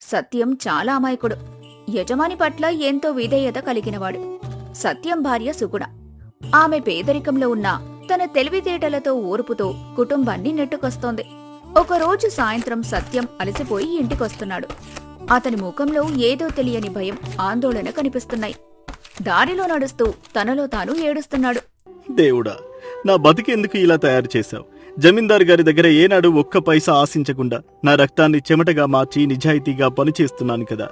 సత్యం చాలా అమాయకుడు. యజమాని పట్ల ఎంతో విధేయత కలిగినవాడు. సత్యం భార్య సుగుణ. ఆమె పేదరికంలో ఉన్న తన తెలివితేటలతో ఓర్పుతో కుటుంబాన్ని నెట్టుకొస్తోంది. ఒకరోజు సాయంత్రం సత్యం అలసిపోయి ఇంటికొస్తున్నాడు. అతని ముఖంలో ఏదో తెలియని భయం, ఆందోళన కనిపిస్తున్నాయి. దారిలో నడుస్తూ తనలో తాను ఏడుస్తున్నాడు. దేవుడా, నా బతికెందుకు ఇలా తయారు చేశావు? జమీందారు గారి దగ్గర ఏనాడు ఒక్క పైసా ఆశించకుండా నా రక్తాన్ని చెమటగా మార్చి నిజాయితీగా పనిచేస్తున్నాను కదా.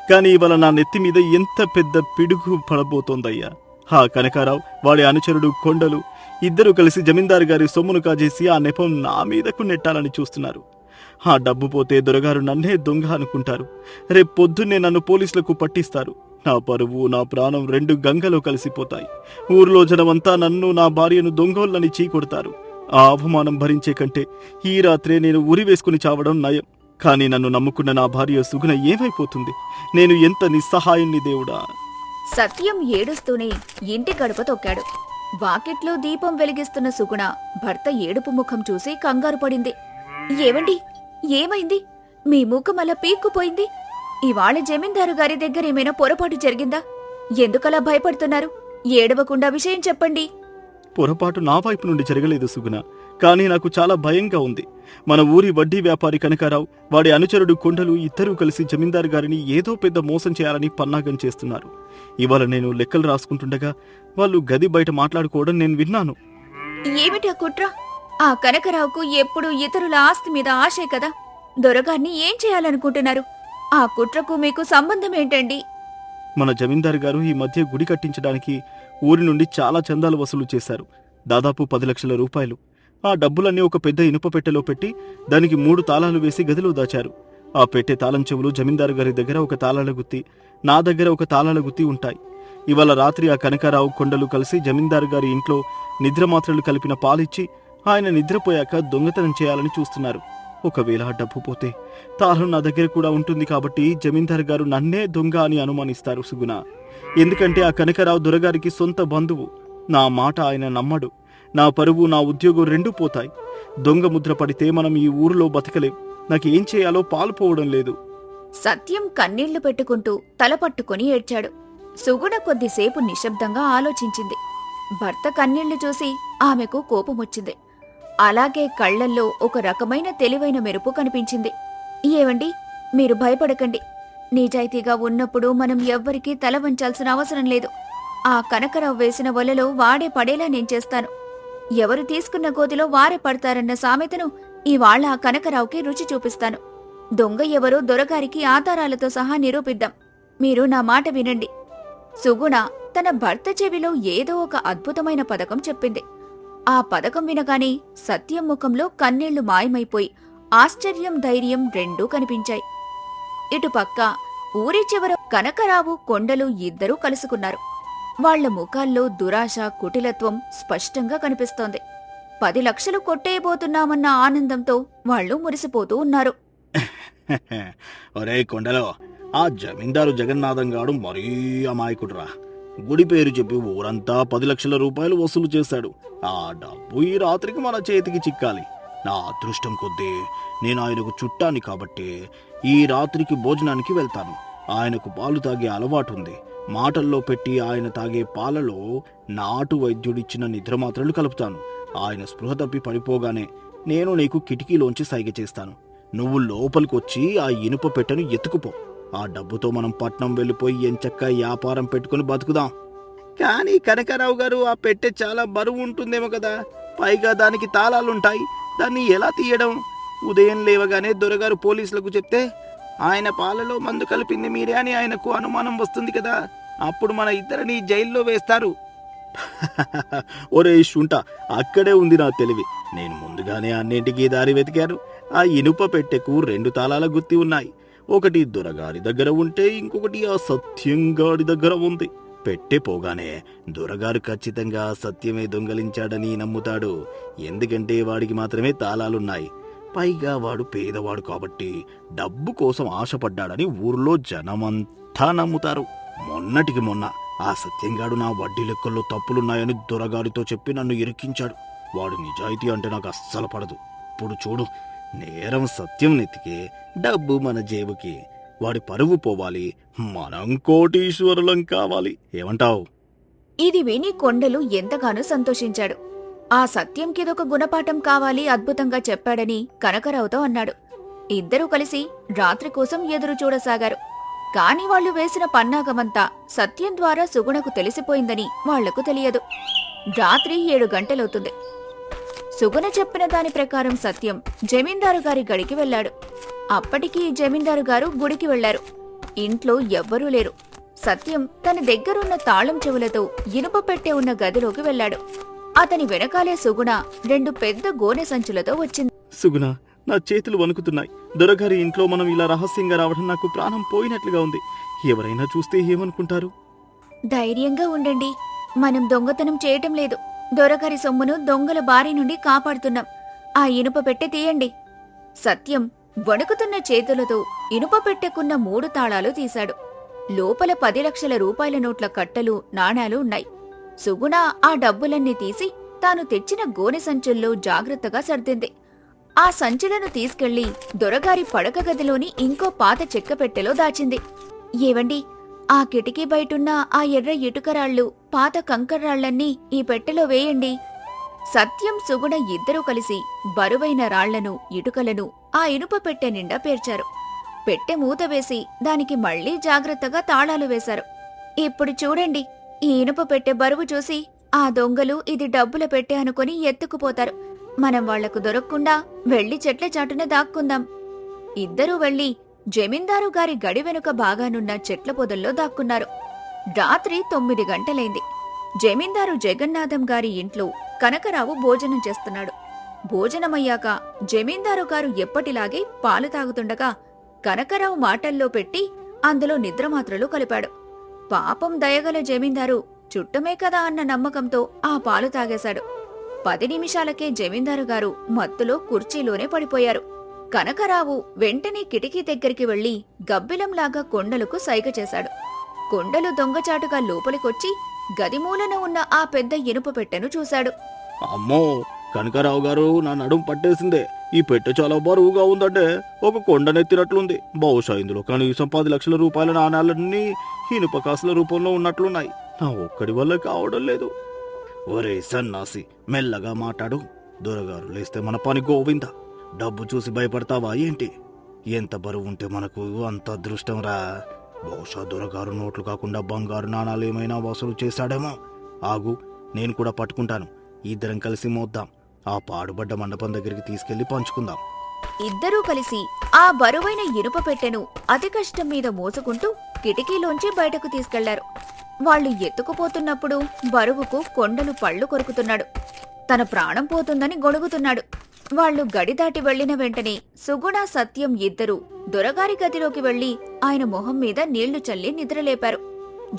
కానీ ఇవాళ నా నెత్తి మీద ఎంత పెద్ద పిడుగు పడబోతోందయ్యా. హా కనకారావు, వాడి అనుచరుడు కొండలు ఇద్దరూ కలిసి జమీందారు గారి సొమ్మును కాజేసి ఆ నెపం నా మీదకు నెట్టాలని చూస్తున్నారు. ఆ డబ్బు పోతే దొరగారు నన్నే దొంగ అనుకుంటారు. రేపు పొద్దున్నే నన్ను పోలీసులకు పట్టిస్తారు. నా పరువు, నా ప్రాణం రెండు గంగలో కలిసిపోతాయి. ఊర్లో జనమంతా నన్ను, నా భార్యను దొంగోళ్ళని చీకొడతారు. ఆ అవమానం భరించే కంటే ఈ రాత్రే నేను ఉరి వేసుకుని చావడం నయం. కానీ నన్ను నమ్ముకున్న నా భార్య సుగుణ ఏమైపోతుంది? నేను ఎంత నిస్సహాయుణ్ణి దేవుడా. సత్యం ఏడుస్తూనే ఇంటి గడప తొక్కాడు. వాకిట్లో దీపం వెలిగిస్తున్న సుగుణ భర్త ఏడుపు ముఖం చూసి కంగారు పడింది. ఏవండి, ఏమైంది? మీ ముఖం అలా పీక్కుపోయింది. ఇవాళ జమీందారు గారి దగ్గర ఏమైనా పొరపాటు జరిగిందా? ఎందుకలా భయపడుతున్నారు? ఏడవకుండా విషయం చెప్పండి. పొరపాటు నా వైపు నుండి జరగలేదు సుగుణ. కానీ నాకు చాలా భయంగా ఉంది. మన ఊరి వడ్డీ వ్యాపారి కనకారావు, వాడి అనుచరుడు కొండలు ఇద్దరూ కలిసి జమీందారు గారిని ఏదో పెద్ద మోసం చేయాలని పన్నాగం చేస్తున్నారు. ఇవాళ నేను లెక్కలు రాసుకుంటుండగా వాళ్ళు గది బయట మాట్లాడుకోవడం నేను విన్నాను. ఏమిటా కుట్ర? ఆ కనకరావుకు ఎప్పుడూ ఇతరుల ఆస్తి మీద ఆశే కదా. దొరగారిని ఏం చేయాలనుకుంటున్నారు? ఆ కుట్రకు మీకు సంబంధం ఏంటండి? మన జమీందారు గారు ఈ మధ్య గుడి కట్టించడానికి ఊరి నుండి చాలా చందాలు వసూలు చేశారు. దాదాపు 10 లక్షల రూపాయలు. ఆ డబ్బులన్నీ ఒక పెద్ద ఇనుప పెట్టెలో పెట్టి దానికి 3 తాళాలు వేసి గదిలో దాచారు. ఆ పెట్టె తాళం చెవులు జమీందారు గారి దగ్గర ఒక తాళాల గుత్తి, నా దగ్గర ఒక తాళాల గుత్తి ఉంటాయి. ఇవాళ రాత్రి ఆ కనకారావు కొండలు కలిసి జమీందారు గారి ఇంట్లో నిద్రమాత్రలు కలిపిన పాలిచ్చి ఆయన నిద్రపోయాక దొంగతనం చేయాలని చూస్తున్నారు. ఒకవేళ ఆ డబ్బు పోతే తాళం నా దగ్గర కూడా ఉంటుంది కాబట్టి జమీందారు గారు నన్నే దొంగ అని అనుమానిస్తారు సుగుణ. ఎందుకంటే ఆ కనకారావు దొరగారికి సొంత బంధువు. నా మాట ఆయన నమ్మడు. నా పరువు, నా ఉద్యోగం రెండూ పోతాయి. దొంగ ముద్ర పడితే మనం ఈ ఊరిలో బతకలేం. నాకేం చేయాలో పాలుపోవడం లేదు. సత్యం కన్నీళ్లు పెట్టుకుంటూ తల పట్టుకుని ఏడ్చాడు. సుగుణ కొద్దిసేపు నిశ్శబ్దంగా ఆలోచించింది. భర్త కన్నీళ్లు చూసి ఆమెకు కోపమొచ్చింది. అలాగే కళ్లల్లో ఒక రకమైన తెలివైన మెరుపు కనిపించింది. ఏవండి, మీరు భయపడకండి. నిజాయితీగా ఉన్నప్పుడు మనం ఎవ్వరికీ తల వంచాల్సిన అవసరం లేదు. ఆ కనకరావు వేసిన వలలో వాడే పడేలా నేను చేస్తాను. ఎవరు తీసుకున్న గోతిలో వారే పడతారన్న సామెతను ఇవాళ ఆ కనకరావుకి రుచి చూపిస్తాను. దొంగ ఎవరో దొరగారికి ఆధారాలతో సహా నిరూపిద్దాం. మీరు నా మాట వినండి. సుగుణ తన భర్త చెవిలో ఏదో ఒక అద్భుతమైన పథకం చెప్పింది. ఆ పథకం వినగానే సత్యం ముఖంలో కన్నీళ్లు మాయమైపోయి ఆశ్చర్యం, ధైర్యం రెండూ కనిపించాయి. ఇటుపక్క ఊరి చివర కనకరావు, కొండలు ఇద్దరూ కలుసుకున్నారు. వాళ్ల ముఖాల్లో దురాశ, కుటిలత్వం స్పష్టంగా కనిపిస్తోంది. 10 లక్షలు కొట్టేయబోతున్నామన్న ఆనందంతో వాళ్లు మురిసిపోతూ ఉన్నారు. ఒరే కొండలో, ఆ జమీందారు జగన్నాథంగాడు మరీ అమాయకుడురా. గుడి పేరు చెప్పి ఊరంతా 10 లక్షల రూపాయలు వసూలు చేశాడు. ఆ డబ్బు ఈ రాత్రికి మన చేతికి చిక్కాలి. నా అదృష్టం కొద్దీ నేను ఆయనకు చుట్టాన్ని కాబట్టి ఈ రాత్రికి భోజనానికి వెళ్తాను. ఆయనకు పాలు తాగే అలవాటుంది. మాటల్లో పెట్టి ఆయన తాగే పాలలో నాటు వైద్యుడిచ్చిన నిద్రమాత్రలు కలుపుతాను. ఆయన స్పృహ తప్పి పడిపోగానే నేను నీకు కిటికీలోంచి సైగ చేస్తాను. నువ్వు లోపలికొచ్చి ఆ ఇనుప పెట్టెను ఎత్తుకుపో. ఆ డబ్బుతో మనం పట్నం వెళ్ళిపోయి ఎంచక్క వ్యాపారం పెట్టుకుని బతుకుదాం. కానీ కనకారావు గారు, ఆ పెట్టె చాలా బరువు ఉంటుందేమో కదా. పైగా దానికి తాళాలుంటాయి. దాన్ని ఎలా తీయడం? ఉదయం లేవగానే దొరగారు పోలీసులకు చెప్తే ఆయన పాలలో మందు కలిపింది మీరే అని ఆయనకు అనుమానం వస్తుంది కదా. అప్పుడు మన ఇద్దరిని జైల్లో వేస్తారు. ఒరే శుంట, అక్కడే ఉంది నా తెలివి. నేను ముందుగానే అన్నింటికీ దారి వెతికాను. ఆ ఇనుప పెట్టెకు 2 తాళాల గుత్తి ఉన్నాయి. ఒకటి దొరగారి దగ్గర ఉంటే ఇంకొకటి ఆ సత్యంగాడి దగ్గర ఉంది. పెట్టె పోగానే దొరగారు ఖచ్చితంగా సత్యమే దొంగలించాడని నమ్ముతాడు. ఎందుకంటే వాడికి మాత్రమే తాళాలున్నాయి. పైగా వాడు పేదవాడు కాబట్టి డబ్బు కోసం ఆశపడ్డాడని ఊర్లో జనమంతా నమ్ముతారు. మొన్నటికి మొన్న ఆ సత్యంగాడు నా వడ్డీ లెక్కల్లో తప్పులున్నాయని దొరగారితో చెప్పి నన్ను ఇరికించాడు. వాడు నిజాయితీ అంటే నాకు అస్సలు పడదు. ఇప్పుడు చూడు, నేరం సత్యం నెత్తికి, డబ్బు మన జేబుకి. వాడి పరువు పోవాలి, మనం కోటీశ్వరులం కావాలి. ఏమంటావ్? ఇది విని కొండలు ఎంతగానో సంతోషించాడు. ఆ సత్యంకిదొక గుణపాఠం కావాలి, అద్భుతంగా చెప్పాడని కనకరావుతో అన్నాడు. ఇద్దరూ కలిసి రాత్రి కోసం ఎదురు చూడసాగారు. కాని వాళ్లు వేసిన పన్నాగమంతా సత్యం ద్వారా సుగుణకు తెలిసిపోయిందని వాళ్లకు తెలియదు. రాత్రి 7 గంటలవుతుంది. సుగుణ చెప్పిన దాని ప్రకారం సత్యం జమీందారు గారి గడికి వెళ్లాడు. అప్పటికి జమీందారు గారు గుడికి వెళ్లారు. ఇంట్లో ఎవ్వరూ లేరు. సత్యం తన దగ్గరున్న తాళం చెవులతో ఇనుప పెట్టె ఉన్న గదిలోకి వెళ్లాడు. అతని వెనకాలే సుగుణ 2 పెద్ద గోనె సంచులతో వచ్చింది. సుగుణ, నా చేతులు వణుకుతున్నాయి. దొరగారి ఇంట్లో మనం ఇలా రహస్యంగా రావడం నాకు ప్రాణం పోయినట్లుగా ఉంది. ఎవరైనా చూస్తే ఏమనుకుంటారు? ధైర్యంగా ఉండండి. మనం దొంగతనం చేయటం లేదు. దొరగారి సొమ్మును దొంగల బారి నుండి కాపాడుతున్నాం. ఆ ఇనుప పెట్టె తీయండి. సత్యం వణుకుతున్న చేతులతో ఇనుప పెట్టెకున్న 3 తాళాలు తీశాడు. లోపల 10 లక్షల రూపాయల నోట్ల కట్టలు, నాణాలు ఉన్నాయి. సుగుణ ఆ డబ్బులన్నీ తీసి తాను తెచ్చిన గోనె సంచుల్లో జాగ్రత్తగా సర్దింది. ఆ సంచులను తీసుకెళ్లి దొరగారి పడక గదిలోని ఇంకో పాత చెక్క పెట్టెలో దాచింది. ఏవండి, ఆ కిటికీ బయటున్న ఆ ఎర్ర ఇటుకరాళ్లు, పాత కంకర్రాళ్లన్నీ ఈ పెట్టెలో వేయండి. సత్యం, సుగుణ ఇద్దరూ కలిసి బరువైన రాళ్లను, ఇటుకలను ఆ ఇనుప పెట్టె నిండా పేర్చారు. పెట్టె మూత వేసి దానికి మళ్లీ జాగ్రత్తగా తాళాలు వేశారు. ఇప్పుడు చూడండి, ఈ ఇనుప పెట్టె బరువు చూసి ఆ దొంగలు ఇది డబ్బుల పెట్టె అనుకుని ఎత్తుకుపోతారు. మనం వాళ్లకు దొరక్కుండా వెళ్లి చెట్ల చాటున దాక్కుందాం. ఇద్దరూ వెళ్లి జమీందారు గారి గడి వెనుక బాగానున్న చెట్ల పొదల్లో దాక్కున్నారు. రాత్రి 9 గంటలైంది. జమీందారు జగన్నాథం గారి ఇంట్లో కనకరావు భోజనం చేస్తున్నాడు. భోజనమయ్యాక జమీందారు గారు ఎప్పటిలాగే పాలు తాగుతుండగా కనకరావు మాటల్లో పెట్టి అందులో నిద్రమాత్రలు కలిపాడు. పాపం దయగల జమీందారు చుట్టమే కదా అన్న నమ్మకంతో ఆ పాలు తాగేశాడు. 10 నిమిషాలకే జమీందారు గారు మత్తులో కుర్చీలోనే పడిపోయారు. కనకరావు వెంటనే కిటికీ దగ్గరికి వెళ్లి గబ్బిలంలాగా కొండలకు సైగ చేశాడు. కొండలు దొంగచాటుగా లోపలికొచ్చి గదిమూలన ఉన్న ఆ పెద్ద ఇనుప పెట్టెను చూశాడు. అమ్మో, కనకరావు గారు, నా నడుం పట్టేసిందే. ఈ పెట్టె చాలా బరువుగా ఉందంటే ఒక కొండనెత్తినట్లుంది. బహుశా ఇందులో కనీసం 10 లక్షల రూపాయల నాణాలన్నీ ఇనుప కాసుల రూపంలో ఉన్నట్లున్నాయి. నా ఒక్కడి వల్ల కావడం లేదు. ఒరే సన్నాసి, మెల్లగా మాట్లాడు. దొరగారు లేస్తే మన పని గోవింద. డబ్బు చూసి భయపడతావా ఏంటి? ఎంత బరువు ఉంటే మనకు అంత అదృష్టం రా. బహుశా దొరగారు నోట్లు కాకుండా బంగారు నాణాలు ఏమైనా వసూలు చేశాడేమో. ఆగు, నేను కూడా పట్టుకుంటాను. ఇద్దరం కలిసి మోద్దాం. ఆ పాడుబడ్డ మండపం దగ్గరికి తీసుకెళ్లి పంచుకుందాం. ఇద్దరూ కలిసి ఆ బరువైన ఇనుప పెట్టెను అతి కష్టం మీద మోసుకుంటూ కిటికీలోంచి బయటకు తీసుకెళ్లారు. వాళ్లు ఎత్తుకుపోతున్నప్పుడు బరువుకు కొండలు పళ్ళు కొరుకుతున్నాడు. తన ప్రాణం పోతుందని గొణుగుతున్నాడు. వాళ్లు గడి దాటి వెళ్లిన వెంటనే సుగుణ, సత్యం ఇద్దరూ దొరగారి గదిలోకి వెళ్లి ఆయన మొహం మీద నీళ్లు చల్లి నిద్రలేపారు.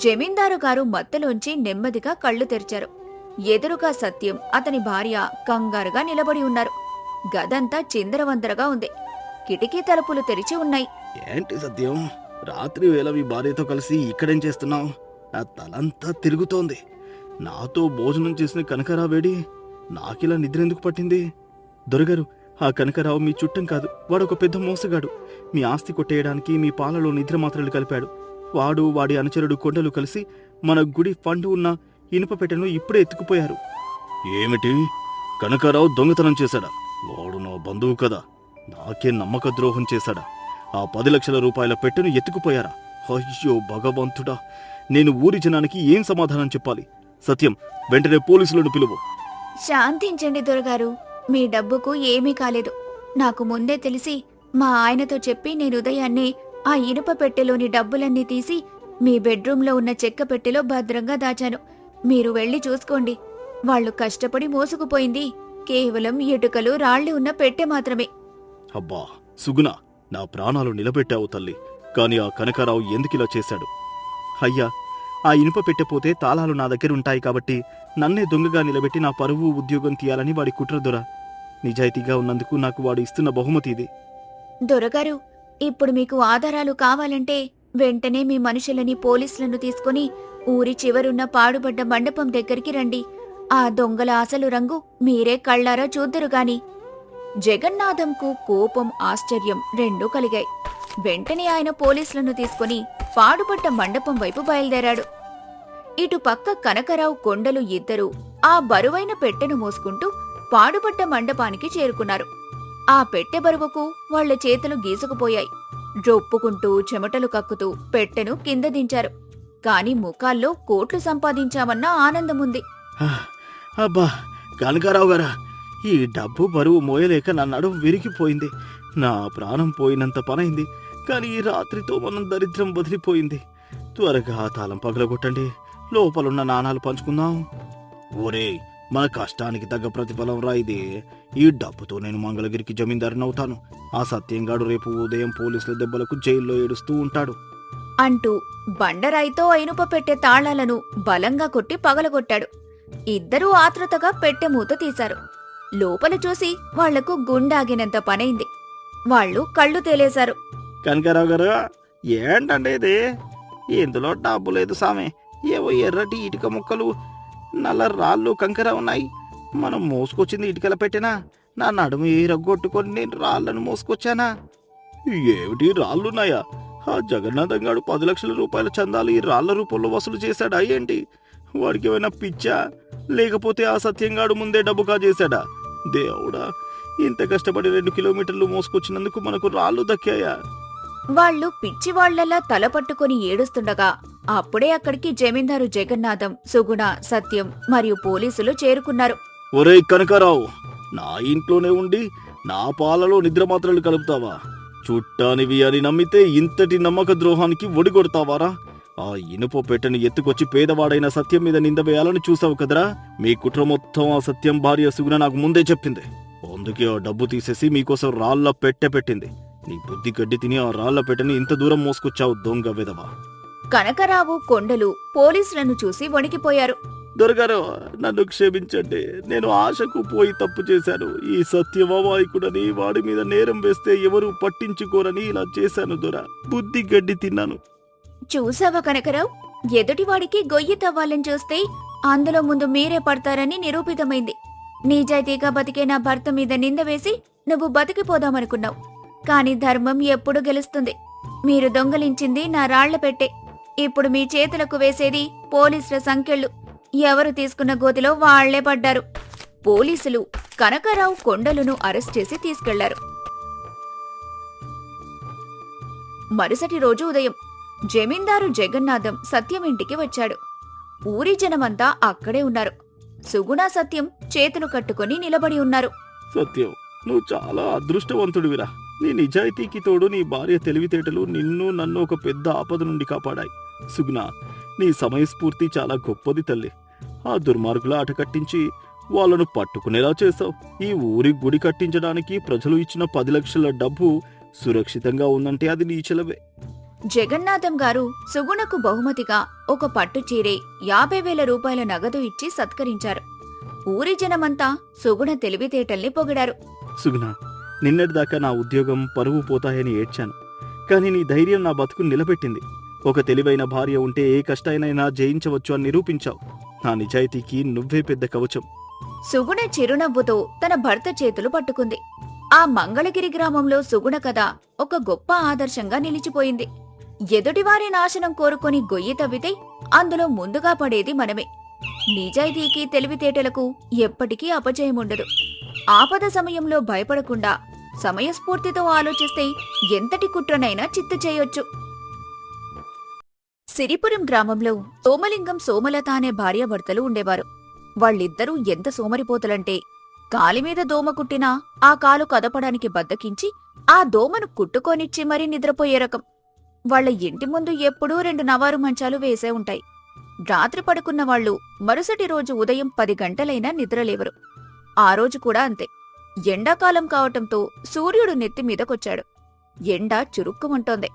జమీందారు గారు మత్తులోంచి నెమ్మదిగా కళ్లు తెరిచారు. ఎదురుగా సత్యం, అతని భార్య కంగారుగా నిలబడి ఉన్నారు. గదంతా చిందరవందరగా ఉంది. కిటికీ తలుపులు తెరిచి ఉన్నాయి. ఏంటి సత్యం, రాత్రి వేళ మీ భార్యతో కలిసి ఇక్కడేం చేస్తున్నావు? నా తలంతా తిరుగుతోంది. నాతో భోజనం చేసిన కనకరావేడి? నాకిలా నిద్ర ఎందుకు పట్టింది? దొరగారు, ఆ కనకరావు మీ చుట్టం కాదు. వాడొక పెద్ద మోసగాడు. మీ ఆస్తి కొట్టేయడానికి మీ పాలలో నిద్ర మాత్రలు కలిపాడు. వాడు, వాడి అనుచరుడు కొండలు కలిసి మన గుడి ఫండ్ ఉన్న ఇనుప పెట్టెను ఇప్పుడే ఎత్తుకుపోయారు. ఏమిటి? కనకరావు దొంగతనం చేశాడా? వాడు నా బంధువు కదా. నాకే నమ్మక ద్రోహం చేశాడా? ఆ 10 లక్షల రూపాయల పెట్టెను ఎత్తుకుపోయారా? అయ్యో భగవంతుడా, నేను ఊరి జనానికి ఏం సమాధానం చెప్పాలి? సత్యం, వెంటనే పోలీసులను పిలువు. శాంతించండి దొరగారు, మీ డబ్బుకు ఏమీ కాలేదు. నాకు ముందే తెలిసి మా ఆయనతో చెప్పి నేను ఉదయాన్నే ఆ ఇనుప పెట్టెలోని డబ్బులన్నీ తీసి మీ బెడ్రూంలో ఉన్న చెక్క పెట్టెలో భద్రంగా దాచాను. మీరు వెళ్లి చూసుకోండి. వాళ్లు కష్టపడి మోసుకుపోయింది కేవలం ఇటుకలు, రాళ్లు ఉన్న పెట్టె మాత్రమే. అబ్బా సుగుణ, నా ప్రాణాలు నిలబెట్టావు తల్లి. కాని ఆ కనకరావు ఎందుకిలా చేశాడు? అయ్యా, ఆ ఇనుప పెట్టెపోతే తాళాలు నా దగ్గరుంటాయి కాబట్టి నన్నే దొంగగా నిలబెట్టి నా పరువు, ఉద్యోగం తీయాలని వాడి కుట్ర దొర. నిజాయితీగా ఉన్నందుకు నాకు వాడు ఇస్తున్న బహుమతి ఇది. దొరగారు, ఇప్పుడు మీకు ఆధారాలు కావాలంటే వెంటనే మీ మనుషులని, పోలీసులను తీసుకుని ఊరి చివరున్న పాడుబడ్డ మండపం దగ్గరికి రండి. ఆ దొంగల అసలు రంగు మీరే కళ్ళారా చూద్దరుగాని. జగన్నాథంకు కోపం ఆశ్చర్యం రెండూ కలిగాయి. వెంటనే ఆయన పోలీసులను తీసుకుని పాడుపడ్డ మండపం వైపు బయలుదేరాడు. ఇటు పక్క కనకరావు కొండలు ఇద్దరూ ఆ బరువైన పెట్టెను మోసుకుంటూ పాడుపడ్డ మండపానికి చేరుకున్నారు. ఆ పెట్టె బరువుకు వాళ్ల చేతులు గీసుకుపోయాయి. రొప్పుకుంటూ చెమటలు కక్కుతూ పెట్టెను కింద దించారు. కాని ముఖాల్లో కోట్లు సంపాదించామన్న ఆనందముంది. అబ్బా కనకారావు గారా, ఈ డబ్బు బరువు మోయలేక నా నడుము విరిగిపోయింది. నా ప్రాణం పోయినంత పనైంది. కానీ ఈ రాత్రితో మనం దరిద్రం వదిలిపోయింది. త్వరగా తాళం పగలగొట్టండి, లోపలున్న నాణాలు పంచుకుందాం. ఓరే, మన కష్టానికి తగ్గ ప్రతిఫలం రా ఇది. ఈ డబ్బుతో నేను మంగళగిరికి జమీందారునవుతాను. ఆ సత్యంగాడు రేపు ఉదయం పోలీసుల దెబ్బలకు జైల్లో ఏడుస్తూ ఉంటాడు అంటూ బండరాయితో ఇనుప పెట్టె తాళాలను బలంగా కొట్టి పగలగొట్టాడు. ఇద్దరూ ఆతృతగా పెట్టె మూత తీశారు. లోపల చూసి వాళ్లకు గుండాగినంత పనైంది. వాళ్ళు కళ్ళు తేలేశారు. కనకారావు గారు, ఏంటండి ఇది? ఇందులో డబ్బు లేదు సామె. ఏవో ఎర్రటి ఇటుక ముక్కలు, నల్ల రాళ్ళు కంకర ఉన్నాయి. మనం మోసుకొచ్చింది ఇటుకల పెట్టినా నా నడుము రగ్గొట్టుకొని నేను రాళ్లను మోసుకొచ్చానా? ఏమిటి రాళ్లున్నాయా? ఆ జగన్నాథంగాడు 10 లక్షల రూపాయల చందాలు ఈ రాళ్ల రూపంలో వసూలు చేశాడా ఏంటి? వాడికి ఏమైనా పిచ్చా, లేకపోతే ఆ సత్యంగాడు ముందే డబ్బు కాజేశాడా? దేవుడా, ఇంత కష్టపడి 2 కిలోమీటర్లు మోసుకొచ్చినందుకు మనకు రాళ్లు దక్కాయా? వాళ్లు పిచ్చివాళ్లలా తలపట్టుకుని ఏడుస్తుండగా అప్పుడే అక్కడికి జమీందారు జగన్నాథం, సుగుణ, సత్యం మరియు పోలీసులు చేరుకున్నారు. ఒరేయ్ కనకారావు, నా ఇంట్లోనే ఉండి నా పాలలో నిద్రమాత్రలు కలుపుతావా? చుట్టానివి అని నమ్మితే ఇంతటి నమ్మక ద్రోహానికి ఒడిగొడతావారా? ఆ ఇనుప పెట్టెని ఎత్తుకొచ్చి పేదవాడైన సత్యం మీద నింద వేయాలని చూసావు కదరా? మీ కుట్ర మొత్తం ఆ సత్యం భార్య సుగుణ నాకు ముందే చెప్పింది. అందుకే ఆ డబ్బు తీసేసి మీకోసం రాళ్ల పెట్టె పెట్టింది. నీ బుద్ధి గడ్డి తిని ఆ రాళ్ల పెట్టెని ఇంత దూరం మోసుకొచ్చావు దొంగ విధవా. కనకరావు, కొండలు పోలీసులను చూసి వణికిపోయారు. దొరగారు, నన్ను క్షమించండి. నేను ఆశకు పోయి తప్పు చేశాను. ఈ సత్యవామాయకుడని వాడి మీద నేరం వేస్తే ఎవరూ పట్టించుకోరని ఇలా చేశాను దొర. బుద్ధి గడ్డి తిన్నాను. చూసావా కనకరావు, ఎదుటివాడికి గొయ్యి తవ్వాలని చూస్తే అందులో ముందు మీరే పడతారని నిరూపితమైంది. నిజాయితీగా బతికే నా భర్త మీద నింద వేసి నువ్వు బతికిపోదామనుకున్నావు. కాని ధర్మం ఎప్పుడు గెలుస్తుంది. మీరు దొంగలించింది నా రాళ్ల పెట్టె. ఇప్పుడు మీ చేతులకు వేసేది పోలీసుల సంకెళ్ళు. ఎవరు తీసుకున్న గోతిలో వాళ్లే పడ్డారు. పోలీసులు కనకరావు, కొండలను అరెస్ట్ చేసి తీసుకెళ్లారు. మరుసటి రోజు ఉదయం జమీందారు జగన్నాథం సత్యం ఇంటికి వచ్చాడు. ఊరి జనమంతా అక్కడే ఉన్నారు. సుగుణ, సత్యం చేతులు కట్టుకుని నిలబడి ఉన్నారు. సత్యం, నువ్వు చాలా అదృష్టవంతుడివిరా. నీ నిజాయితీకి తోడు నీ భార్య తెలివితేటలు నిన్ను నన్ను ఒక పెద్ద ఆపద నుండి కాపాడాయి. సుగుణ, నీ సమయస్ఫూర్తి చాలా గొప్పది తల్లి. ఆ దుర్మార్గుల ఆట కట్టించి వాళ్ళను పట్టుకునేలా చేశావు. ఈ ఊరి గుడి కట్టించడానికి ప్రజలు ఇచ్చిన 10 లక్షల డబ్బు సురక్షితంగా ఉందంటే అది నీ చెలవే. జగన్నాథం గారు సుగుణకు బహుమతిగా ఒక పట్టు చీరే 50,000 రూపాయల నగదు ఇచ్చి సత్కరించారు. ఊరి జనమంతా సుగుణ తెలివితేటల్ని పొగిడారు. సుగుణ, నిన్నటిదాకా నా ఉద్యోగం, పరువు పోతాయని ఏడ్చాను. కానీ నీ ధైర్యం నా బతుకు నిలబెట్టింది. ఒక తెలివైన భార్య ఉంటే ఏ కష్టాయినైనా జయించవచ్చు అని నిరూపించావు. నా నిజాయితీకి నువ్వే పెద్ద కవచం. సుగుణ చిరునవ్వుతో తన భర్త చేతులు పట్టుకుంది. ఆ మంగళగిరి గ్రామంలో సుగుణ కథ ఒక గొప్ప ఆదర్శంగా నిలిచిపోయింది. ఎదుటివారి నాశనం కోరుకొని గొయ్యి తవ్వితే అందులో ముందుగా పడేది మనమే. నిజాయితీకి, తెలివితేటలకు ఎప్పటికీ అపజయముండదు. ఆపద సమయంలో భయపడకుండా సమయస్ఫూర్తితో ఆలోచిస్తే ఎంతటి కుట్రనైనా చిత్తు చేయొచ్చు. సిరిపురం గ్రామంలో సోమలింగం, సోమలత అనే భార్యాభర్తలు ఉండేవారు. వాళ్ళిద్దరూ ఎంత సోమరిపోతులంటే కాలిమీద దోమ కుట్టినా ఆ కాలు కదపడానికి బద్దకించి ఆ దోమను కుట్టుకోనిచ్చి మరీ నిద్రపోయే రకం. వాళ్ల ఇంటి ముందు ఎప్పుడూ 2 నవారు మంచాలు వేసే ఉంటాయి. రాత్రి పడుకున్న వాళ్లు మరుసటి రోజు ఉదయం 10 గంటలైనా నిద్రలేవరు. ఆ రోజు కూడా అంతే. ఎండాకాలం కావటంతో సూర్యుడు నెత్తి మీదకొచ్చాడు. ఎండ చురుక్కుమంటోంది.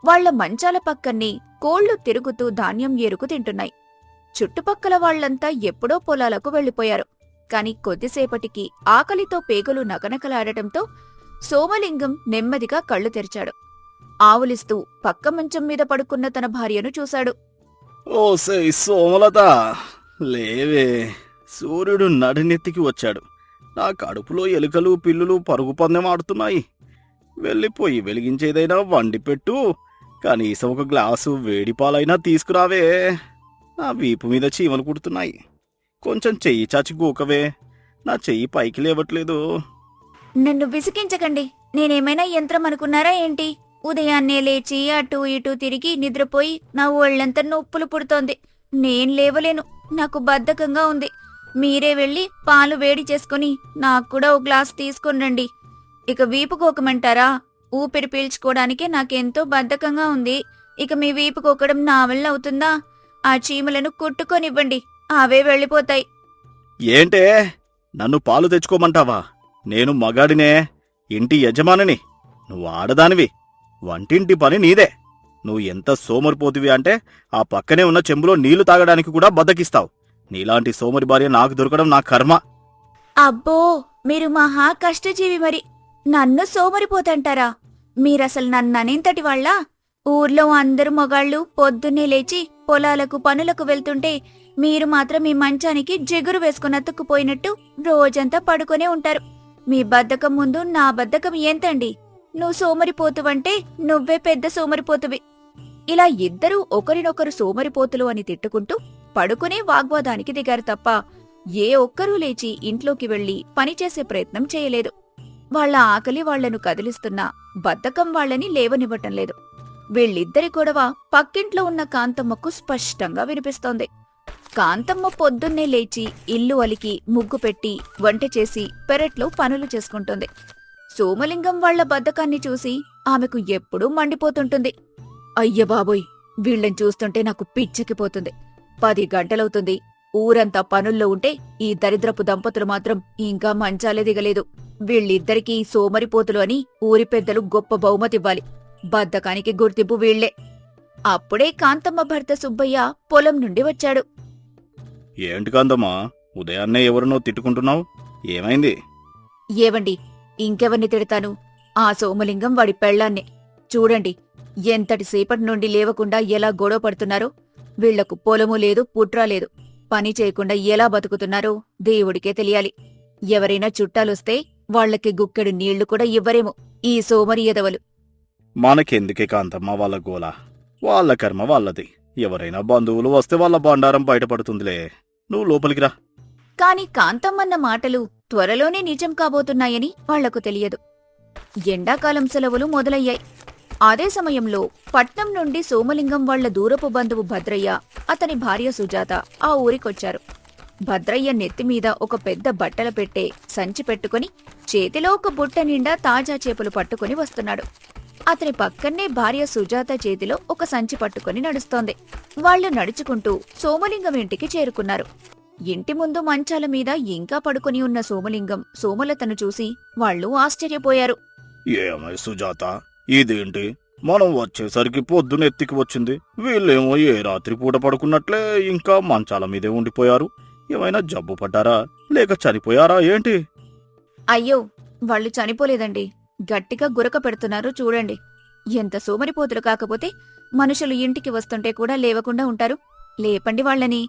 వాళ్ల మంచాల పక్కన్ని కోళ్లు తిరుగుతూ ధాన్యం ఏరుకు తింటున్నాయి. చుట్టుపక్కల వాళ్లంతా ఎప్పుడో పొలాలకు వెళ్లిపోయారు. కాని కొద్దిసేపటికి ఆకలితో పేగులు నకనకలాడటంతో సోమలింగం నెమ్మదిగా కళ్ళు తెరిచాడు. ఆవులిస్తూ పక్క మంచం మీద పడుకున్న తన భార్యను చూశాడు. ఓసై సోమలత, లేవే. సూర్యుడు నడినెత్తికి వచ్చాడు. నా కడుపులో ఎలుకలు పిల్లులు పరుగు పందెం ఆడుతున్నాయి. వెళ్ళిపోయి వెలిగించేదైనా వండి పెట్టు, కనీసం ఒక గ్లాసు వేడి పాలైనా తీసుకురావే. నా వీపు మీద చీమలు కుడుతున్నాయి. కొంచెం చెయ్యి చాచి గోకవే. నా చెయ్యి పైకి లేవట్లేదు. నన్ను విసిగించకండి. నేనేమైనా యంత్రం అనుకున్నారా ఏంటి? ఉదయాన్నే లేచి అటూ ఇటూ తిరిగి నిద్రపోయి నా ఒళ్ళంతా నొప్పులు పుడుతోంది. నేను లేవలేను. నాకు బద్ధకంగా ఉంది. మీరే వెళ్ళి పాలు వేడి చేసుకుని నాకు కూడా ఓ గ్లాస్ తీసుకుని రండి. ఇక వీపు కోకమంటారా? ఊపిరి పీల్చుకోవడానికే నాకెంతో బద్ధకంగా ఉంది. ఇక మీ వీపు కోకడం నా వల్ల అవుతుందా? ఆ చీమలను కుట్టుకొనివ్వండి, అవే వెళ్ళిపోతాయి. ఏంటే, నన్ను పాలు తెచ్చుకోమంటావా? నేను మగాడినే, ఇంటి యజమానిని. నువ్వు ఆడదానివి. వంటింటి పని నీదే. నువ్వు ఎంత సోమరిపోతివి అంటే ఆ పక్కనే ఉన్న చెంబులో నీళ్లు తాగడానికి కూడా బద్దకిస్తావు. నీలాంటి సోమరి భార్య నాకు దొరకడం నా కర్మ. అబ్బో, మీరు మహా కష్టజీవి మరి. నన్ను సోమరిపోతంటారా? మీరసలు నన్ననేంతటి వాళ్ళా? ఊర్లో అందరు మగాళ్ళు పొద్దున్నే లేచి పొలాలకు పనులకు వెళ్తుంటే మీరు మాత్రం మీ మంచానికి జిగురు వేసుకుని అతుక్కుపోయినట్టు రోజంతా పడుకునే ఉంటారు. మీ బద్ధకం ముందు నా బద్ధకం ఎంతండి? నువ్వు సోమరిపోతువంటే నువ్వే పెద్ద సోమరిపోతువి. ఇలా ఇద్దరూ ఒకరినొకరు సోమరిపోతులు అని తిట్టుకుంటూ పడుకునే వాగ్వాదానికి దిగారు తప్ప ఏ ఒక్కరూ లేచి ఇంట్లోకి వెళ్లి పనిచేసే ప్రయత్నం చేయలేదు. వాళ్ల ఆకలి వాళ్లను కదిలిస్తున్నా బద్ధకం వాళ్లని లేవనివ్వటం లేదు. వీళ్ళిద్దరి గొడవ పక్కింట్లో ఉన్న కాంతమ్మకు స్పష్టంగా వినిపిస్తోంది. కాంతమ్మ పొద్దున్నే లేచి ఇల్లు అలికి ముగ్గు పెట్టి వంట చేసి పెరట్లో పనులు చేసుకుంటుంది. సోమలింగం వాళ్ల బద్ధకాన్ని చూసి ఆమెకు ఎప్పుడూ మండిపోతుంటుంది. అయ్య బాబోయ్, వీళ్ళని చూస్తుంటే నాకు పిచ్చెక్కిపోతుంది. 10 గంటలవుతుంది. ఊరంతా పనుల్లో ఉంటే ఈ దరిద్రపు దంపతులు మాత్రం ఇంకా మంచాలే దిగలేదు. వీళ్ళిద్దరికీ సోమరిపోతులు అని ఊరి పెద్దలు గొప్ప బహుమతివ్వాలి. బద్ధకానికి గుర్తింపు వీళ్లే. అప్పుడే కాంతమ్మ భర్త సుబ్బయ్య పొలం నుండి వచ్చాడు. ఏంటి కాంతమ్మా, ఉదయాన్నే ఎవరినో తిట్టుకుంటున్నావు? ఏమైంది? ఏవండి, ఇంకెవర్ని తిడతాను? ఆ సోమలింగం వాడి పెళ్ళాన్నే. చూడండి, ఎంతటి సేపటి నుండి లేవకుండా ఎలా గొడవ పడుతున్నారో. వీళ్లకు పొలము లేదు, పుట్రా లేదు. పని చేయకుండా ఎలా బతుకుతున్నారో దేవుడికే తెలియాలి. ఎవరైనా చుట్టాలొస్తే వాళ్లకి గుక్కెడు నీళ్లు కూడా ఇవ్వరేమో ఈ సోమరి ఎదవలు. మనకెందుకే కాంతమ్మ వాళ్ళ గోల? వాళ్ళ కర్మ వాళ్ళది. ఎవరైనా బంధువులు వస్తే వాళ్ళ బండారం బయటపడుతుందిలే. నువ్వు లోపలికి రా. కాని కాంతమ్మన్న మాటలు త్వరలోనే నిజం కాబోతున్నాయని వాళ్లకు తెలియదు. ఎండాకాలం సెలవులు మొదలయ్యాయి. అదే సమయంలో పట్నం నుండి సోమలింగం వాళ్ల దూరపు బంధువు భద్రయ్య, అతని భార్య సుజాత ఆ ఊరికొచ్చారు. భద్రయ్య నెత్తిమీద ఒక పెద్ద బట్టల పెట్టే సంచి పెట్టుకుని చేతిలో ఒక బుట్ట నిండా తాజా చేపలు పట్టుకుని వస్తున్నాడు. అతని పక్కన్నే భార్య సుజాత చేతిలో ఒక సంచి పట్టుకుని నడుస్తోంది. వాళ్లు నడుచుకుంటూ సోమలింగం ఇంటికి చేరుకున్నారు. ఇంటి ముందు మంచాల మీద ఇంకా పడుకుని ఉన్న సోమలింగం, సోమలతను చూసి వాళ్లు ఆశ్చర్యపోయారు. ఏమై సుజాత, ఇదేంటి? మనం వచ్చేసరికి పొద్దునెత్తికి వచ్చింది. వీళ్ళేమో ఏ రాత్రి పూట పడుకున్నట్లే ఇంకా మంచాల మీదే ఉండిపోయారు. ఏమైనా జబ్బు పడ్డారా లేక చనిపోయారా ఏంటి? అయ్యో, వాళ్ళు చనిపోలేదండి. గట్టిగా గురక పెడుతున్నారు చూడండి. ఎంత సోమరిపోతులు కాకపోతే మనుషులు ఇంటికి వస్తుంటే కూడా లేవకుండా ఉంటారు. లేపండి వాళ్ళని.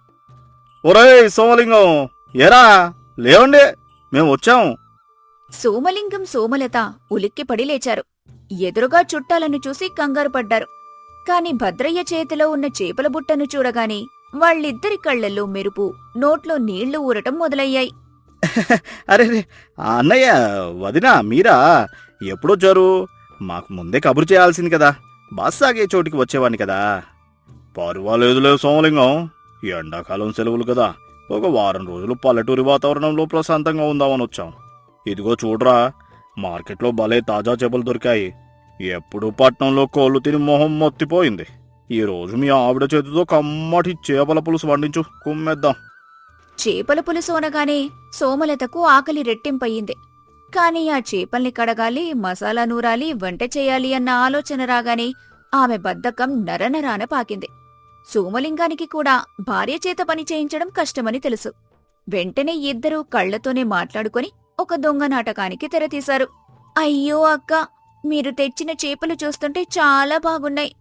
ఒరేయ్ సోమలింగం, ఏరా లేవండి, మేం వచ్చాం. సోమలింగం, సోమలత ఉలిక్కిపడి లేచారు. ఎదురుగా చుట్టాలను చూసి కంగారు పడ్డారు. కాని భద్రయ్య చేతిలో ఉన్న చేపల బుట్టను చూడగానే వాళ్ళిద్దరి కళ్లల్లో మెరుపు, నోట్లో నీళ్లు ఊరటం మొదలయ్యాయి. అరే అన్నయ్య, వదినా, మీరా ఎప్పుడొచ్చారు? మాకు ముందే కబురు చేయాల్సింది కదా. బస్ ఆగే చోటికి వచ్చేవాడిని కదా. పర్వాలేదులే సోమలింగం, ఎండాకాలం సెలవులు కదా. ఒక వారం రోజులు పల్లెటూరి వాతావరణంలో ప్రశాంతంగా ఉందామని వచ్చాం. ఇదిగో చూడరా, మార్కెట్లో భలే తాజా చేపలు దొరికాయి. ఎప్పుడు పట్నంలో కోళ్లు తిని మొహం మొత్తిపోయింది. ఈ రోజు మీ ఆవిడ చేతితో కమ్మటి చేపల పులుసు వండించు, కుమ్మేద్దాం. చేపల పులుసు అనగానే సోమలతకు ఆకలి రెట్టింపయ్యింది. కాని ఆ చేపల్ని కడగాలి, మసాలా నూరాలి, వంట చేయాలి అన్న ఆలోచన రాగానే ఆమె బద్ధకం నరనరాన పాకింది. సోమలింగానికి కూడా భార్య చేత పని చేయించడం కష్టమని తెలుసు. వెంటనే ఇద్దరూ కళ్లతోనే మాట్లాడుకొని ఒక దొంగ నాటకానికి తెరతీశారు. అయ్యో అక్క, మీరు తెచ్చిన చేపలు చూస్తుంటే చాలా బాగున్నాయి.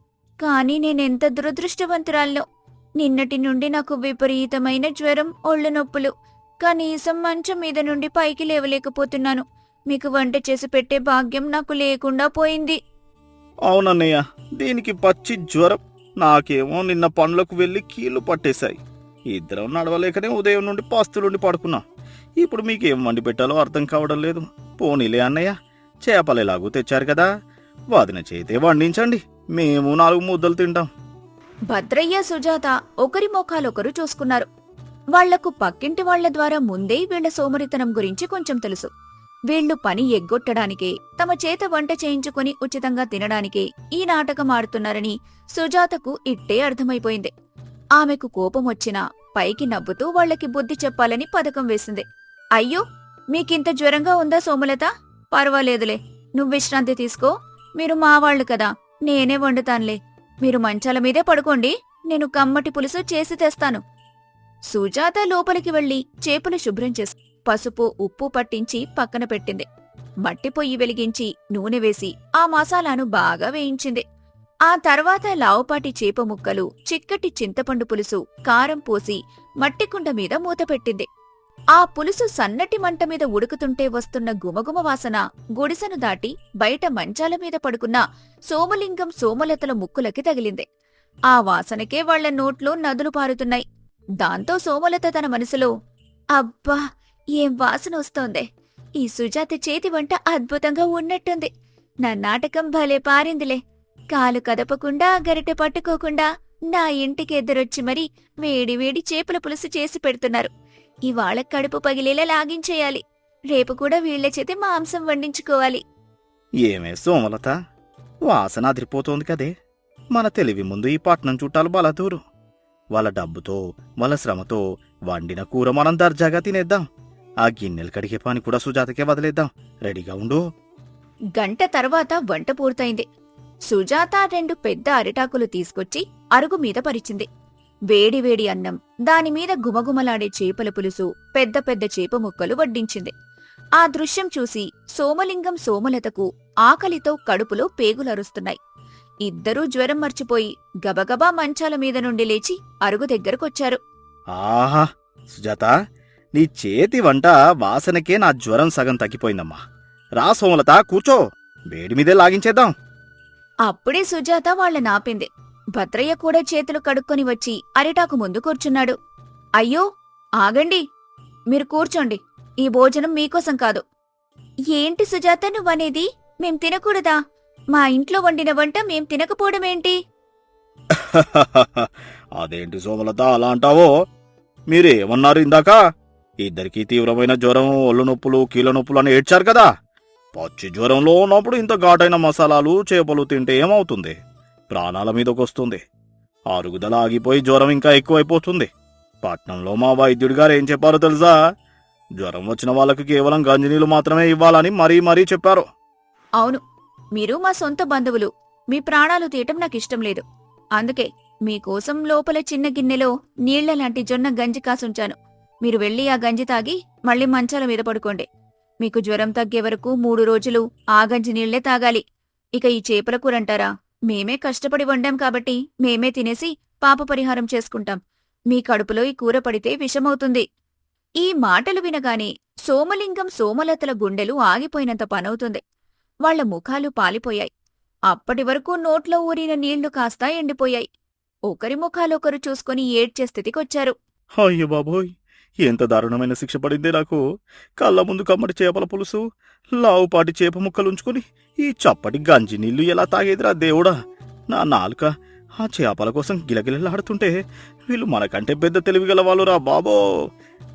కాని నేనెంత దురదృష్టవంతురాల్లో. నిన్నటి నుండి నాకు విపరీతమైన జ్వరం, ఒళ్ళు నొప్పులు. కనీసం మంచం మీద నుండి పైకి లేవలేకపోతున్నాను. మీకు వంట చేసి పెట్టే భాగ్యం నాకు లేకుండా పోయింది. అవునన్నయ్య, దీనికి పచ్చి జ్వరం. నాకేమో నిన్న పనులకు వెళ్ళి కీళ్లు పట్టేశాయి. ఇద్దరం నడవలేకనే ఉదయం నుండి పస్తులుండి పడుకున్నాం. ఇప్పుడు మీకేం వండి పెట్టాలో అర్థం కావడం లేదు. పోనీలే అన్నయ్య, చేపలు ఎలాగూ తెచ్చారు కదా, వదిన చేతే వండించండి, మేము 4 ముద్దలు తింటాం. భద్రయ్య, సుజాత ఒకరి ముఖాలొకరు చూసుకున్నారు. వాళ్లకు పక్కింటి వాళ్ల ద్వారా ముందే వీళ్ల సోమరితనం గురించి కొంచెం తెలుసు. వీళ్లు పని ఎగ్గొట్టడానికే, తమ చేత వంట చేయించుకుని ఉచితంగా తినడానికే ఈ నాటకం ఆడుతున్నారని సుజాతకు ఇట్టే అర్థమైపోయింది. ఆమెకు కోపమొచ్చినా పైకి నవ్వుతూ వాళ్లకి బుద్ధి చెప్పాలని పథకం వేసింది. అయ్యో, మీకింత జ్వరంగా ఉందా సోమలత? పర్వాలేదులే, నువ్వు విశ్రాంతి తీసుకో. మీరు మావాళ్లు కదా, నేనే వండుతాన్లే. మీరు మంచాల మీదే పడుకోండి, నేను కమ్మటి పులుసు చేసి తెస్తాను. సుజాత లోపలికి వెళ్లి చేపలు శుభ్రం చేసి పసుపు, ఉప్పు పట్టించి పక్కన పెట్టింది. మట్టి పొయ్యి వెలిగించి నూనె వేసి ఆ మసాలాను బాగా వేయించింది. ఆ తర్వాత లావుపాటి చేప ముక్కలు, చిక్కటి చింతపండు పులుసు, కారం పోసి మట్టికుండ మీద మూతపెట్టింది. ఆ పులుసు సన్నటి మంట మీద ఉడుకుతుంటే వస్తున్న గుమగుమ వాసన గుడిసెను దాటి బయట మంచాల మీద పడుకున్న సోమలింగం, సోమలతల ముక్కులకి తగిలింది. ఆ వాసనకే వాళ్ల నోట్లో నదులు పారుతున్నాయి. దాంతో సోమలత తన మనసులో, అబ్బా, ఏం వాసన వస్తోందే! ఈ సుజాత చేతి వంట అద్భుతంగా ఉన్నట్టుంది. నా నాటకం భలే పారిందిలే. కాలు కదపకుండా, గరిటె పట్టుకోకుండా నా ఇంటికి ఎదురొచ్చి మరీ వేడివేడి చేపల పులుసు చేసి పెడుతున్నారు. ఇవాళ కడుపు పగిలేలా లాగించేయాలి. రేపు కూడా వీళ్ల చేతి మాంసం వండించుకోవాలి. ఏమే సోమలత, వాసన అదిరిపోతోంది కదే. మన తెలివి ముందు ఈ పట్నం చుట్టాలు బలదూరు. వాళ్ళ డబ్బుతో, వాళ్ళ శ్రమతో వండిన కూర మనం దర్జాగా తినేద్దాం. ఆ గిన్నెలు కడిగే పని కూడా సుజాతకే వదిలేద్దాం. రెడీగా ఉండు. గంట తర్వాత వంట పూర్తయింది. సుజాత 2 పెద్ద అరిటాకులు తీసుకొచ్చి అరుగు మీద పరిచింది. వేడివేడి అన్నం, దానిమీద గుమగుమలాడే చేపల పులుసు, పెద్ద పెద్ద చేప ముక్కలు వడ్డించింది. ఆ దృశ్యం చూసి సోమలింగం, సోమలతకు ఆకలితో కడుపులో పేగులరుస్తున్నాయి. ఇద్దరూ జ్వరం మర్చిపోయి గబగబా మంచాల మీద నుండి లేచి అరుగు దగ్గరకొచ్చారు. ఆహా సుజాత, నీ చేతి వంట వాసనకే నా జ్వరం సగం తగ్గిపోయిందమ్మా. రా సోమలత, కూర్చో, వేడి మీదే లాగించేద్దాం. అప్పుడే సుజాత వాళ్ల నాపింది. భద్రయ్య కూడా చేతులు కడుక్కొని వచ్చి అరిటాకు ముందు కూర్చున్నాడు. అయ్యో, ఆగండి, మీరు కూర్చోండి. ఈ భోజనం మీకోసం కాదు. ఏంటి సుజాత నువ్వనేది? మేం తినకూడదా? మా ఇంట్లో వండిన వంట మేం తినకపోవడమేంటి? అదేంటి సోమలత అలా అంటావో? మీరేమన్నారు ఇందాక? ఇద్దరికీ తీవ్రమైన జ్వరం, ఒళ్ళు నొప్పులు, కీళ్ళ నొప్పులు అని ఏడ్చారు కదా. పచ్చి జ్వరంలో ఉన్నప్పుడు ఇంత ఘాటైన మసాలాలు, చేపలు తింటే ఏమవుతుంది? ప్రాణాల మీదకొస్తుంది. అరుగుదల ఆగిపోయి జ్వరం ఇంకా ఎక్కువైపోతుంది. పట్నంలో మా వైద్యుడి గారు ఏం చెప్పారో తెలుసా? జ్వరం వచ్చిన వాళ్ళకి కేవలం గంజినీళ్లు మాత్రమే ఇవ్వాలని మరీ మరీ చెప్పారు. అవును, మీరు మా సొంత బంధువులు. మీ ప్రాణాలు తీయటం నాకిష్టం లేదు. అందుకే మీకోసం లోపల చిన్న గిన్నెలో నీళ్లలాంటి జొన్న గంజి కాసుంచాను. మీరు వెళ్ళి ఆ గంజి తాగి మళ్ళీ మంచాల మీద పడుకోండి. మీకు జ్వరం తగ్గే వరకు 3 రోజులు ఆ గంజి నీళ్లే తాగాలి. ఇక ఈ చేపల కూరంటారా? మేమే కష్టపడి వండాం కాబట్టి మేమే తినేసి పాప పరిహారం చేసుకుంటాం. మీ కడుపులో ఈ కూర పడితే విషమవుతుంది. ఈ మాటలు వినగానే సోమలింగం, సోమలతల గుండెలు ఆగిపోయినంత పనవుతుంది. వాళ్ల ముఖాలు పాలిపోయాయి. అప్పటివరకు నోట్లో ఊరిన నీళ్లు కాస్త ఎండిపోయాయి. ఒకరి ముఖాలొకరు చూసుకుని ఏడ్చే స్థితికొచ్చారు. అయ్యో బాబోయ్, ఎంత దారుణమైన శిక్ష పడిందే నాకు. కళ్ళ ముందు కమ్మటి చేపల పులుసు, లావుపాటి చేప ముక్కలుంచుకుని ఈ చప్పటి గంజి నీళ్లు ఎలా తాగేదిరా దేవుడా. నా నాలుక ఆ చేపల కోసం గిలగిలలాడుతుంటే వీళ్ళు మనకంటే పెద్ద తెలివిగల వాళ్ళురా బాబో.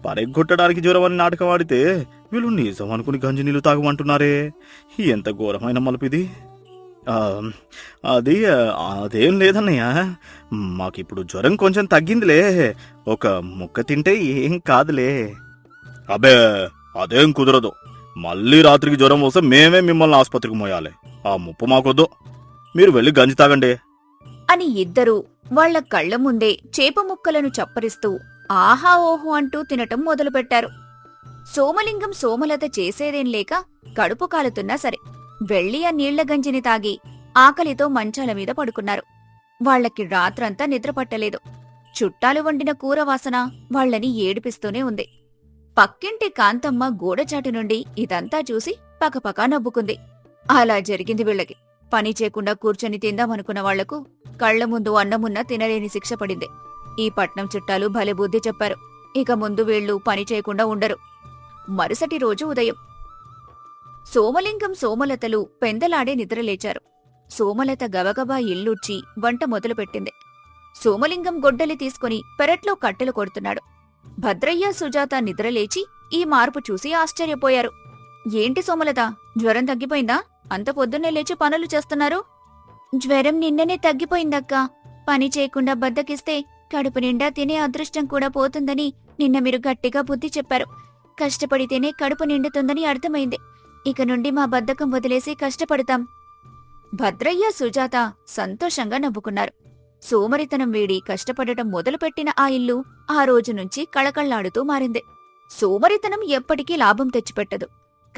పరెగ్గొట్టడానికి జ్వరం అని నాటకం ఆడితే వీళ్ళు నిజం అనుకుని గంజి నీళ్లు తాగమంటున్నారే. ఎంత ఘోరమైన మలుపిది. అదేం లేదన్నయ్య, మాకిప్పుడు జ్వరం కొంచెం తగ్గిందిలే. ఒక ముక్క తింటే ఏం కాదులే. అబే, అదేం కుదరదు. మళ్ళీ రాత్రికి జ్వరం వస్తే మేమే మిమ్మల్ని ఆసుపత్రికి మోయాలి. ఆ ముప్పు మాకొద్దు. మీరు వెళ్ళి గంజి తాగండి అని ఇద్దరూ వాళ్ల కళ్ల ముందే చేప ముక్కలను చప్పరిస్తూ ఆహా ఓహో అంటూ తినటం మొదలుపెట్టారు. సోమలింగం, సోమలత చేసేదేం లేక కడుపు కాలుతున్నా సరే వెళ్లి ఆ నీళ్ల గంజిని తాగి ఆకలితో మంచాల మీద పడుకున్నారు. వాళ్లకి రాత్రంతా నిద్రపట్టలేదు. చుట్టాలు వండిన కూర వాసన వాళ్లని ఏడిపిస్తూనే ఉంది. పక్కింటి కాంతమ్మ గోడచాటు నుండి ఇదంతా చూసి పకపకా నవ్వుకుంది. అలా జరిగింది వీళ్ళకి. పని చేయకుండా కూర్చొని తిందామనుకున్న వాళ్లకు కళ్ల ముందు అన్నమున్నా తినలేని శిక్ష పడింది. ఈ పట్నం చుట్టాలు భలే బుద్ధి చెప్పారు. ఇక ముందు వీళ్ళు పని చేయకుండా ఉండరు. మరుసటి రోజు ఉదయం సోమలింగం సోమలతలు పెందలాడే నిద్రలేచారు. సోమలత గబగబా ఇల్లూడ్చి వంట మొదలుపెట్టింది. సోమలింగం గొడ్డలి తీసుకుని పెరట్లో కట్టెలు కొడుతున్నాడు. భద్రయ్య సుజాత నిద్రలేచి ఈ మార్పు చూసి ఆశ్చర్యపోయారు. ఏంటి సోమలత, జ్వరం తగ్గిపోయిందా? అంత పొద్దున్నే లేచి పనులు చేస్తున్నారు? జ్వరం నిన్ననే తగ్గిపోయిందక్కా. పని చేయకుండా బద్దకిస్తే కడుపు నిండా తినే అదృష్టం కూడా పోతుందని నిన్న మీరు గట్టిగా బుద్ధి చెప్పారు. కష్టపడితేనే కడుపు నిండుతుందని అర్థమైంది. ఇక నుండి మా బద్ధకం వదిలేసి కష్టపడతాం. భద్రయ్య సుజాత సంతోషంగా నవ్వుకున్నారు. సోమరితనం వీడి కష్టపడటం మొదలుపెట్టిన ఆ ఇల్లు ఆ రోజు నుంచి కళకళ్లాడుతూ మారింది. సోమరితనం ఎప్పటికీ లాభం తెచ్చిపెట్టదు.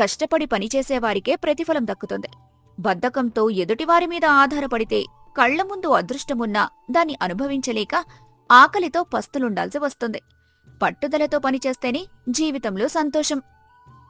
కష్టపడి పనిచేసేవారికే ప్రతిఫలం దక్కుతుంది. బద్ధకంతో ఎదుటివారి మీద ఆధారపడితే కళ్ల ముందు అదృష్టమున్నా దాన్ని అనుభవించలేక ఆకలితో పస్తులుండాల్సి వస్తుంది. పట్టుదలతో పనిచేస్తేనే జీవితంలో సంతోషం.